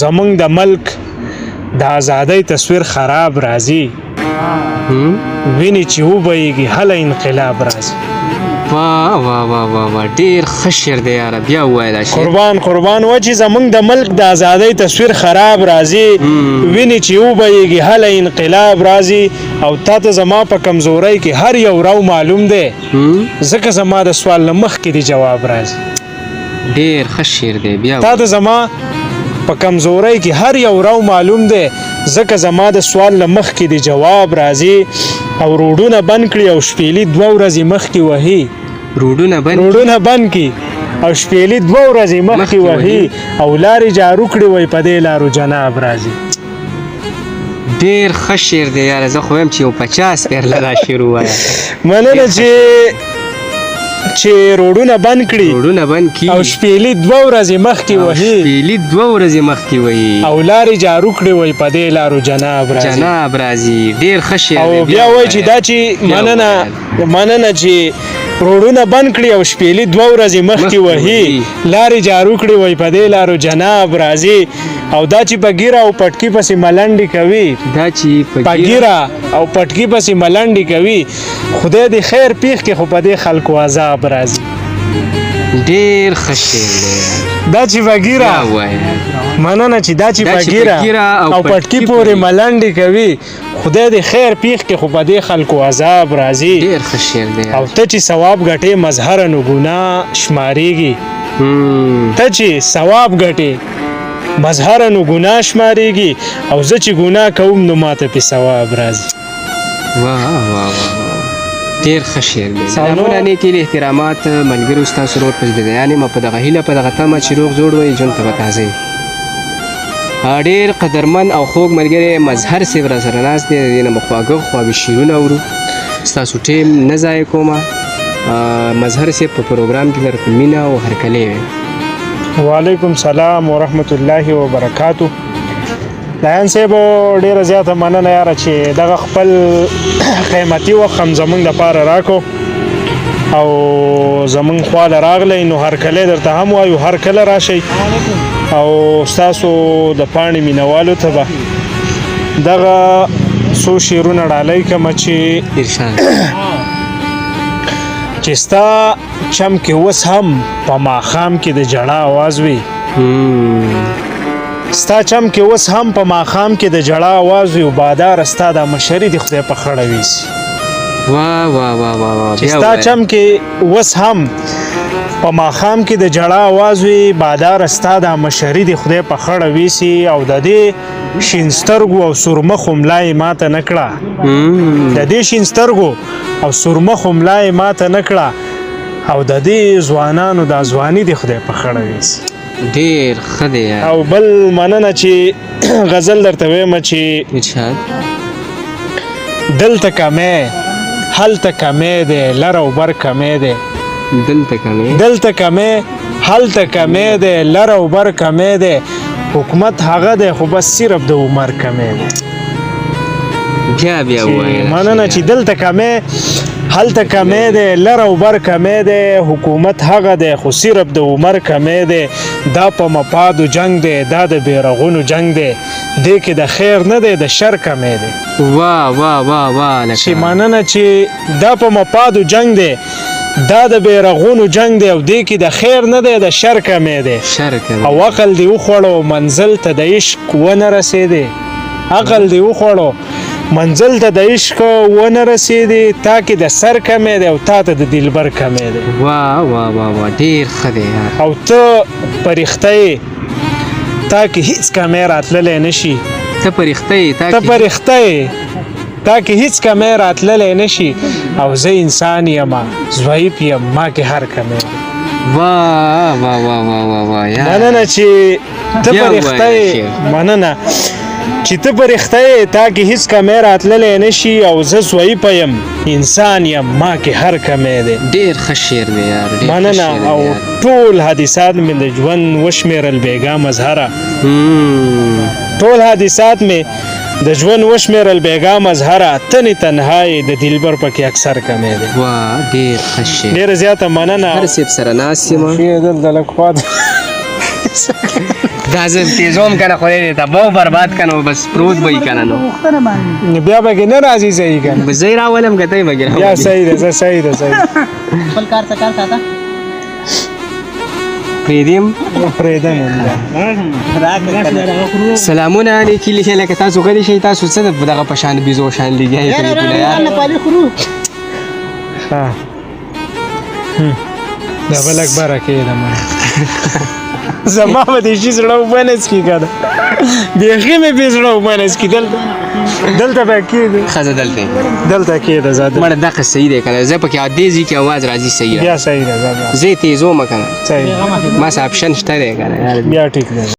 زمونږ د ملک د ازادۍ تصویر خراب راځي ویني چې وبهیږي هله انقلاب راځي. واه واه واه واه واه ډېر ښه شعر دی یاره بیا ووایه دا شعر. قربان و چې زمونږ د ملک د ازادۍ تصویر خراب راځي ویني چې وبهیږي هله انقلاب راځي او تا ته زما په کمزورۍ کې هر یو رو معلوم دی ځکه زما د سوال نه مخکې دی جواب راځي. ډېر ښه شعر دی بیا تا ته زما په کمزورۍ کې هر یو رو معلوم دی ځکه زما د سوال نه مخکې دی جواب راځي او روډونه بند کړي او شپېلې 2 ورځې مخکې وهي. روډونه بند کړي او شپېلې 2 ورځې مخکې وهي او لارې جارو کړي وای په دې لارو جناب راځي. ډېر ښه شعر دی یاره زه خو وایم چې یو 50 پیرله دا شعر ووایه. مننه چې روډونه بند کړي او شپېلې 2 ورځې مخکې وهي او لارې جارو کړي وای په دې لارو جناب راځي. ډېر ښه شعر او بیا وای چې دا چې مننه چې روډونه بند کړي او شپېلې 2 ورځې مخکې وهي لارې جارو کړي وای په دې لارو جناب راځي او دا چې په ګیره او پټکي پسې ملنډې کوي خدای دې خیر پیښ کې خو په دې خلکو عذاب راځي. ډېر ښه شعر دی دا چې په ګیره مننه چې دا چې په ګیره او پټکي پورې ملنډې کوي خدای دې خیر پیښ کې خو په دې خلکو عذاب راځي. ډېر ښه شعر دی او ته چې ثواب ګټې مظهره نو ګناه شمارېږي مظهره نو ګناه شمارېږي او زه چې ګناه کوم نو ماته پې ثواب راځي. واه واه واه ډېر ښه شعر دی. سلامونه نیکې احترامات ملګرو ستاسو رور په زړه یعنې ما په دغه هیله په دغه تمه چې روغ جوړ وئ ژوند ته به تازه وي. ډېر قدرمن او خوږ ملګری مظهر صاحب را سره ناست دی د دې نه به خواږه شعرونه اورو ستاسو ټیم نه ضایع کومه. مظهر صاحب په پروګرام کې درته مینه او هرکلی وی. وعلیکم سلام ورحمت الله وبرکاتو. دایان صاحب ډیره زیاته مننه یاره چې دغه خپل قیمتي وخت هم زمونږ دپاره راکو او زمونږ خواله راغلی نو هرکلی درته هم وایو هر کله راشئ او ستاسو د پاڼې مینوالو ته به دغه څو شعرونه ډالۍ کړمه چې ستا چم کې اوس هم په ماښام کې د ژړا اواز وي ستا چم کې اوس هم په ماښام کې د ژړا اواز وي او باداره ستا دا مشري د خدای په خړه ویسي. واه واه واه واه چې ستا چم کې اوس هم په ماښام کې د ژړا اواز وي باداره ستا دا مشري د خدای په خړه ویسي او د دې شین سترګو او سرمخو ملا یې ماته نه کړه د دې شین سترګو او سرمخو ملا یې ماته نه کړه او د دې ځوانانو دا ځواني د خدای په خړه ویسي. ډېر ښه دی او بل مننه چې غزل درته ویمه چې دلته کمی هلته کمی دی لر او بر کمی دی دلته کمی هلته کمی دی لر او بر کمی دی حکومت هغه دی خو بس صرف د عمر کمی دی. بیا وایه مننه چې دلته کمی هلته کمی دی لر او بر کمی دی حکومت هغه دی خو صرف د عمر کمی دی دا په مفادو جنگ دی دا د بیرغونو جنگ دی دې کې د خیر نه دی د شر کمی دی. واه واه واه واه چې مننه چې دا په مفادو جنگ دی دا د بیرغونو جنگ دی او دې کې د خیر نه دی د شر کمی دی او عقل دی وخوړو منزل ته د عشق ونه رسېدی عقل دی وخوړو منزل ته د عشق ونه رسېدی تا کې د سر کمی دی او تا ته د دلبر کمی دی. واه واه واه واه ډېر ښه دی او ته پرښته یې تا کې هیڅ کمی راتللی نه شي ته پرښته یې تا کې هیڅ کمی راتللی نه شي او زه انسان یم ضعیف یم ما کې هر کمی دی. واه واه واه واه واه مننه چې ته پرښته یې مننه چې ته پرښته یې تا کې هیڅ کمی راتللی نه شي او زه ضعیف یم انسان یم ما کې هر کمی دی. ډېر ښه شعر دی یار مننه او ټول حادثات مې د ژوند وشمېرل بېګا مظهره ټول حادثات مې د ژوند وشمېرل بېګا مظهره تنې تنهایې د دلبر پکې اکثر کمی دی. واه ډېر ښه شعر ډېره زیاته مننه هر صاحب سره ناست یم دلته لږ خوا دا زه تیزوم کنه خدای دې تباہ برباد کنه بس پروت به یې کنه نو بیا به کې نه راځي صحیح کنه بس زه یې راولم که ته یې به کې یا راولې. صحیح ده صحیح ده صحیح خپل کار څه کار ساته پرېږدیم. پرېږدم سلامونه علیکم لیکي لکه تاسو غلي شئ تاسو څه د دغه په شان بیزو شان لګیایي ټلیفونه یار ها دا بل اکبره کېده ما زما به دې شي زړه اوبه نه څکي که ده بیخي مې بې زړه اوبه نه څکي دلته به کېده ښځه دلته دلته کېده زه مړه دغه صحیح دی که نه زه پکې دې ځي کې اواز راځي صحیح بیا صحیح ده زه یې تیزومه که نه صحیح ما سه اپشن شته دی که نه بیا ټیک ده